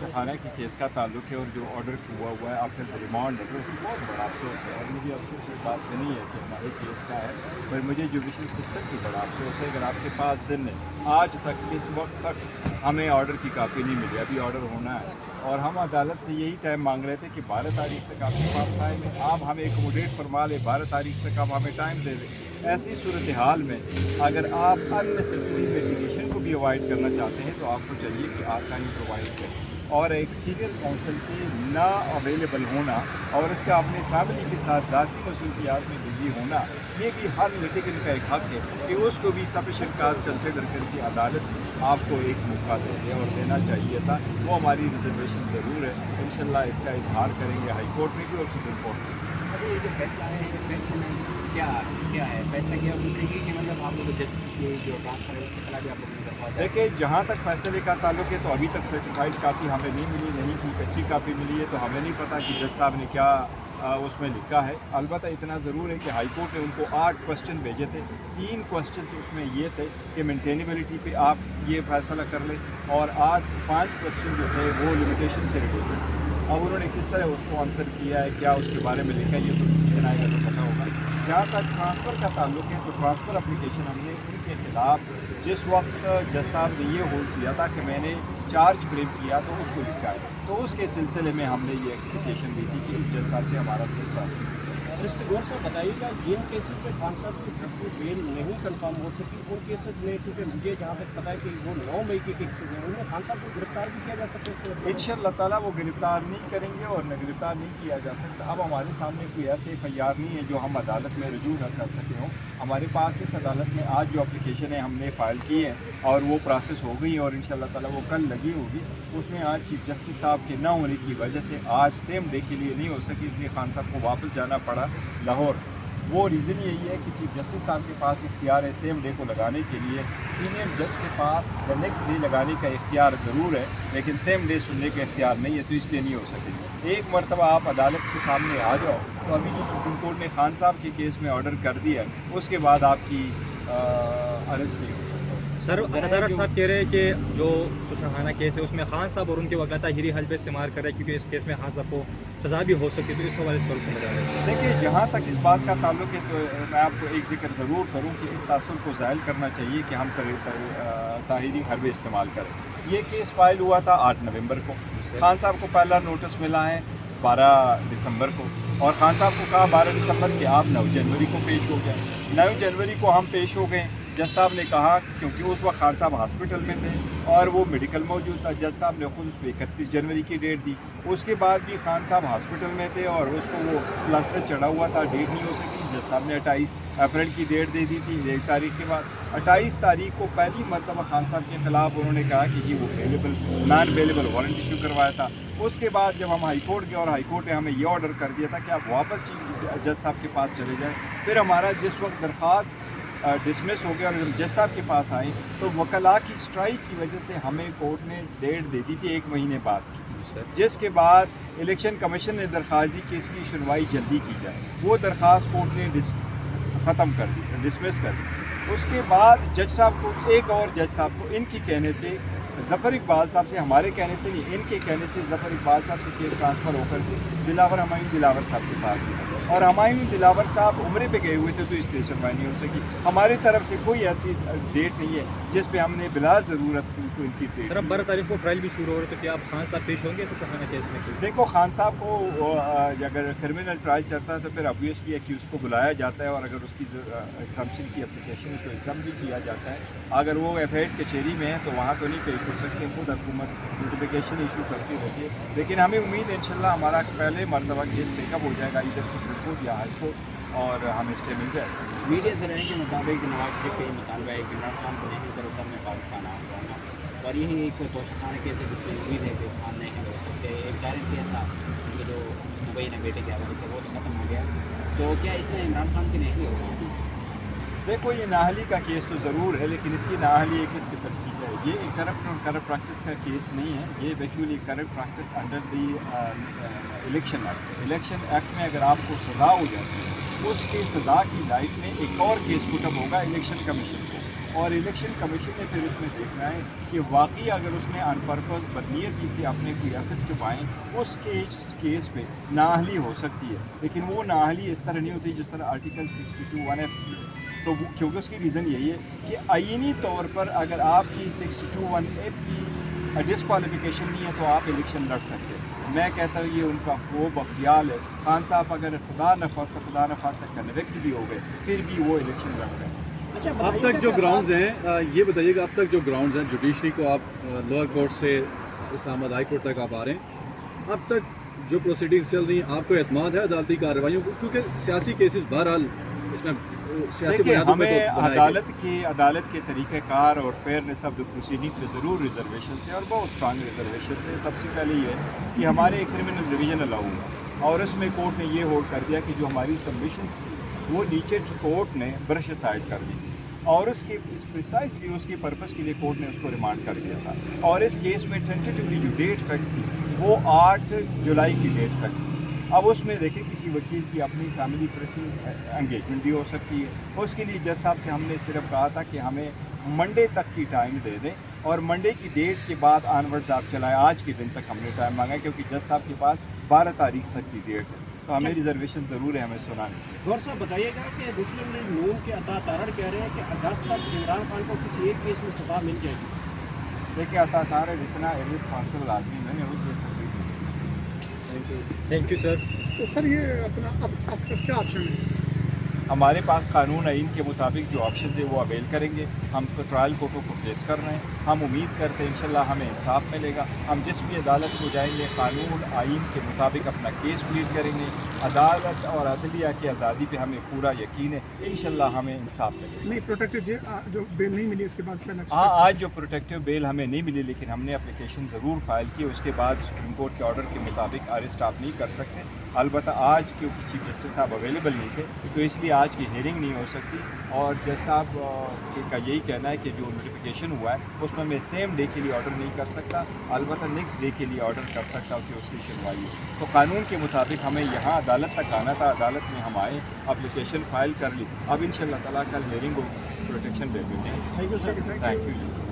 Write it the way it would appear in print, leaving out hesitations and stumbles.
तोशाखाना के केस का ताल्लुक है और जो ऑर्डर हुआ है आपका रिमांड है, तो उसमें बहुत बड़ा अफसोस है। और मुझे अफसोस इस बात पे नहीं है कि हमारे केस का है, पर मुझे जुडिशल सिस्टम की बड़ा अफसोस है। अगर आपके पास दिन है, आज तक इस वक्त तक हमें ऑर्डर की कापी नहीं मिली, अभी ऑर्डर होना है और हम अदालत से यही टाइम मांग रहे थे कि 12 तारीख तक आपके पास टाइम है, आप हमें एकोमोडेट फरमा ले, 12 तारीख तक आप हमें टाइम दे दें। ऐसी सूरत हाल में अगर आप अननेसेसरी लिटिगेशन को भी अवॉइड करना चाहते हैं तो आपको चाहिए कि आप टाइम प्रोवाइड करें। और एक सीनियर काउंसिल के ना अवेलेबल होना और उसका अपने फैमिली के साथ ذاتی मसरूफियात में बिजी होना, ये भी हर लिटिगेंट का एक हक है कि उसको भी सफिशेंट काज कंसिडर करके अदालत आपको एक मौका दे दे और देना चाहिए था। वो हमारी रिजर्वेशन ज़रूर है, इंशाल्लाह इसका इजहार करेंगे हाई कोर्ट में भी और सुप्रीम कोर्ट में। अच्छा, ये जो फैसला है, ये फैसले में क्या क्या है? फैसला क्या उठेगी कि मतलब आप लोग जज की जो ट्रांसफर है उसके खिलाफ भी आप लोगों ने दरख्वास्त देखिए, जहाँ तक फैसले का ताल्लुक है तो अभी तक सर्टिफाइड कापी हमें नहीं मिली, नहीं की कच्ची कापी मिली है, तो हमें नहीं पता कि जज साहब ने क्या उसमें लिखा है। अलबत्ता इतना ज़रूर है कि हाई कोर्ट ने उनको 8 क्वेश्चन भेजे थे, 3 क्वेश्चन उसमें ये थे कि मेंटेनेबिलिटी पे आप ये फैसला कर लें और 5 क्वेश्चन जो थे वो लिमिटेशन से रिलेटेड थे। अब उन्होंने किस तरह उसको आंसर किया है, क्या उसके बारे में लिखा है, ये तो डिसीजन आएगा तो पता होगा। जहाँ तक ट्रांसफ़र का ताल्लुक है तो ट्रांसफ़र एप्लीकेशन हमने उनके खिलाफ जिस वक्त जज साहब ने ये होल्ड किया था कि मैंने चार्ज फ्रेम किया तो उसको लिखा है, तो उसके सिलसिले में हमने ये एप्लीकेशन दी थी कि इस जज साहब से हमारा केस ट्रांसफर। इसके गौर से बताइएगा, जिन केसेस में खान साहब की ड्रग की बेल नहीं कंफर्म हो सकी उन केसेस में, क्योंकि मुझे जहाँ तक पता है कि वो 9 मई के केसेस हैं, उनमें खान साहब को गिरफ्तार भी किया जा सकता है इसमें? इंशाअल्लाह ताला वो गिरफ़्तार नहीं करेंगे और न गिरफ़्तार नहीं किया जा सकता। अब हमारे सामने कोई ऐसे FIR नहीं है जो हम अदालत में रजू न कर सके हों। हमारे पास इस अदालत में आज जो एप्लीकेशन है हमने फ़ाइल की है और वो प्रोसेस हो गई और इंशाअल्लाह ताला वो कल लगी होगी। उसमें आज चीफ जस्टिस साहब के न होने की वजह से आज सेम डे के लिए नहीं हो सकी, इसलिए खान साहब को वापस जाना पड़ा लाहौर। वो रीज़न यही है कि चीफ जस्टिस साहब के पास इख्तियार है सेम डे को लगाने के लिए, सीनियर जज के पास द नेक्स्ट डे लगाने का इख्तियार ज़रूर है लेकिन सेम डे सुनने का इख्तियार नहीं है, तो इसलिए नहीं हो सकेगी। एक मरतबा आप अदालत के सामने आ जाओ तो अभी जो सुप्रीम कोर्ट ने खान साहब के केस में ऑर्डर कर दिया उसके बाद आपकी अरेस्ट नहीं हो सकता। सर, अदालत साहब कह रहे हैं कि जो तोशाखाना केस है उसमें खान साहब और उनके वकालत हिरी हलबे इस्तेमाल कर रहे हैं क्योंकि इस केस में खान साहब को सज़ा भी हो सकती है, तो इस हवाले से समझा रहे हैं। देखिए, जहाँ तक इस बात का ताल्लुक है तो मैं आपको एक जिक्र ज़रूर करूँ कि इस तासुर को ज़ाहिल करना चाहिए कि हम ताहिरी हरबे इस्तेमाल करें। ये केस फाइल हुआ था 8 नवंबर को, खान साहब को पहला नोटिस मिला है 12 दिसंबर को और खान साहब को कहा 12 दिसंबर के आप 9 जनवरी को पेश हो गए। 9 जनवरी को हम पेश हो गए। जज साहब ने कहा, क्योंकि उस वक्त खान साहब हॉस्पिटल में थे और वो मेडिकल मौजूद था, जज साहब ने खुद उसको 31 जनवरी की डेट दी। उसके बाद भी खान साहब हॉस्पिटल में थे और उसको वो प्लास्टर चढ़ा हुआ था, डेट नहीं हो सकी। जज साहब ने 28 अप्रैल की डेट दे दी थी, 1 तारीख के बाद 28 तारीख को पहली मरतबा खान साहब के ख़िलाफ़ उन्होंने कहा कि जी वो नॉन अवेलेबल वारंट इशू करवाया था। उसके बाद जब हम हाई कोर्ट गए और हाई कोर्ट ने हमें ये ऑर्डर कर दिया था कि आप वापस जज साहब के पास चले जाएँ, फिर हमारा जिस वक्त दरख्वास्त डिसमिस हो गया और जब जज साहब के पास आए तो वकला की स्ट्राइक की वजह से हमें कोर्ट ने डेट दे दी थी 1 महीने बाद की, जिसके बाद इलेक्शन कमीशन ने दरख्वास्त दी कि इसकी सुनवाई जल्दी की जाए। वो दरख्वास्त कोर्ट ने ख़त्म कर दी, डिसमिस कर दी। उसके बाद जज साहब को, एक और जज साहब को, इनकी कहने से ज़फ़र इकबाल साहब से, हमारे कहने से नहीं, इनके कहने से ज़फ़र इकबाल साहब से केस ट्रांसफ़र होकर के दिलावर हुमायूं दिलावर साहब के पास गया और हुमायूं दिलावर साहब उम्रे पे गए हुए थे तो इसलिए सुनवाई नहीं हो सकी। हमारी तरफ से कोई ऐसी डेट नहीं है जिस पे हमने बिला ज़रूरत उनको इनकी डेट। सर, अब 12 तारीख को ट्रायल भी शुरू हो रहा है, तो क्या आप खान साहब पेश होंगे तोशाखाना केस में? देखो, खान साहब को अगर क्रिमिनल ट्रायल चलता है तो फिर ऑब्वियसली एक्यूज़ को बुलाया जाता है और अगर उसकी एग्जाम्पशन की एप्लीकेशन है तो एग्जाम भी किया जाता है। अगर वो एफआईआर कचहरी में है तो वहाँ तो नहीं पेश हो सकते, खुद हुकूमत नोटिफिकेशन इशू करती रहती है। लेकिन हमें उम्मीद है इंशाल्लाह हमारा पहले मरतबा केस टेकअप हो जाएगा इधर सुप्रीम कोर्ट या हाई कोर्ट और हमें स्टे मिल जाएगा। मीडिया से रहने के मुताबिक नवाज शरीफ का ये मुतालबा है कि इमरान खान को नहीं कर उत्तर में पाकिस्तान आ जाना, और यही एक तोशाखाना केस है जिसमें उम्मीद है कि खान नहीं हो सकते। एक जारी केस था उनके जो दुबई ने बेटे के हवाले से, वो तो ख़त्म हो गया, तो क्या इसमें इमरान खान की नहीं होगी? देखो, ये नाअहली का केस तो ज़रूर है लेकिन इसकी नाअहली एक किस किस्म की है, ये एक करप्ट प्रैक्टिस का केस नहीं है, ये actually corrupt practice under the election act. Election act में अगर आपको सज़ा हो जाती है उसके सज़ा की लाइट में एक और केस पुटअप होगा इलेक्शन कमीशन को और इलेक्शन कमीशन ने फिर उसमें देखना है कि वाकई अगर उसने अनपर्पज बदनीयती से अपने कोई एसेट चुपाएँ उस केस पे नाअहली हो सकती है, लेकिन वो नाअहली इस तरह नहीं होती जिस तरह आर्टिकल 62(1)(f) तो क्योंकि उसकी रीज़न यही है कि आईनी तौर पर अगर आपकी 62(1)(f) की डिसक्वालिफिकेशन नहीं है तो आप इलेक्शन लड़ सकते हैं। मैं कहता हूँ ये उनका खूब ख्याल है। खान साहब अगर खुदा न खास्ता कन्विक्ट भी हो गए फिर भी वो इलेक्शन लड़ सकते हैं। अच्छा, अब बताइएगा तक जो कि ग्राउंड्स हैं ये बताइएगा, अब तक जो ग्राउंड्स हैं जुडिशरी को आप लोअर कोर्ट से इस्लामाबाद हाई कोर्ट तक आप आ रहे हैं, अब तक जो प्रोसीडिंग्स चल रही हैं आपको एतमाद है अदालती कार्रवाइयों को, क्योंकि सियासी केसेस बहरहाल इसमें सियासी देखिए बुनियादों पे हमें तो बनाए गए। अदालत के तरीक़ेकार और फेयरनेस ऑफ द प्रोसीडिंग पे ज़रूर रिजर्वेशन है और बहुत स्ट्रांग रिजर्वेशन है। सबसे पहले ये है कि हमारे क्रिमिनल रिवीजन अलाउ है और उसमें कोर्ट ने ये होल्ड कर दिया कि जो हमारी सबमिशंस थी वो नीचे कोर्ट ने ब्रश असाइड कर दी और उसके प्रिसाइसली उसके पर्पस के लिए कोर्ट ने उसको रिमांड कर दिया था। और इस केस में टेंटेटिवली जो डेट फिक्स थी वो 8 जुलाई की डेट फिक्स थी। अब उसमें देखें किसी वकील की अपनी फैमिली प्रेसिंग एंगेजमेंट भी हो सकती है। उसके लिए जज साहब से हमने सिर्फ कहा था कि हमें मंडे तक की टाइम दे दें और मंडे की डेट के बाद ऑनवर्ड्स आप चलाएं। आज के दिन तक हमने टाइम मांगा क्योंकि जज साहब के पास 12 तारीख तक की डेट है, तो हमें रिजर्वेशन ज़रूर है, हमें सुनाने। गौर साहब बताइएगा कि मुस्लिम लीग नून के अता तारड़ कह रहे हैं कि अगस्त तक इमरान खान को किसी एक केस में सजा मिल जाएगी। देखिए अता तारड़ इतना इर्रिस्पॉन्सिबल आदमी मैंने वो केस थैंक यू सर। तो सर ये अपना अब आपके पास क्या ऑप्शन है? हमारे पास कानून आइन के मुताबिक जो ऑप्शन है वो अवेल करेंगे। हम तो ट्रायल कोर्टों को फेस कर रहे हैं। हम उम्मीद करते हैं इंशाल्लाह हमें इंसाफ मिलेगा। हम जिस भी अदालत को जाएंगे कानून आइन के मुताबिक अपना केस प्लीड करेंगे। अदालत और अदलिया की आज़ादी पे हमें पूरा यकीन है, इंशाल्लाह हमें इंसाफ मिलेगा। नहीं प्रोटेक्टेड जो बेल नहीं मिली उसके बाद क्या नेक्स्ट? हाँ, आज जो प्रोटेक्टिव बेल हमें नहीं मिली लेकिन हमने एप्लीकेशन ज़रूर फाइल की। उसके बाद सुप्रीम कोर्ट के ऑर्डर के मुताबिक अरेस्ट आप नहीं कर सकते। अलबत्ता आज क्योंकि चीफ जस्टिस साहब अवेलेबल नहीं थे तो इसलिए आज की हियरिंग नहीं हो सकती और जज साहब का यही कहना है कि जो नोटिफिकेशन हुआ है उसमें मैं सेम डे के लिए ऑर्डर नहीं कर सकता, अलबत्ता नेक्स्ट डे के लिए ऑर्डर कर सकता हूँ कि उसकी सुनवाई हो। तो कानून के मुताबिक हमें यहाँ अदालत तक आना था, अदालत में हम आए, एप्लीकेशन फाइल कर ली। अब इंशाल्लाह ताला कल हियरिंग को प्रोटेक्शन दे देंगे। Thank you sir. Thank you.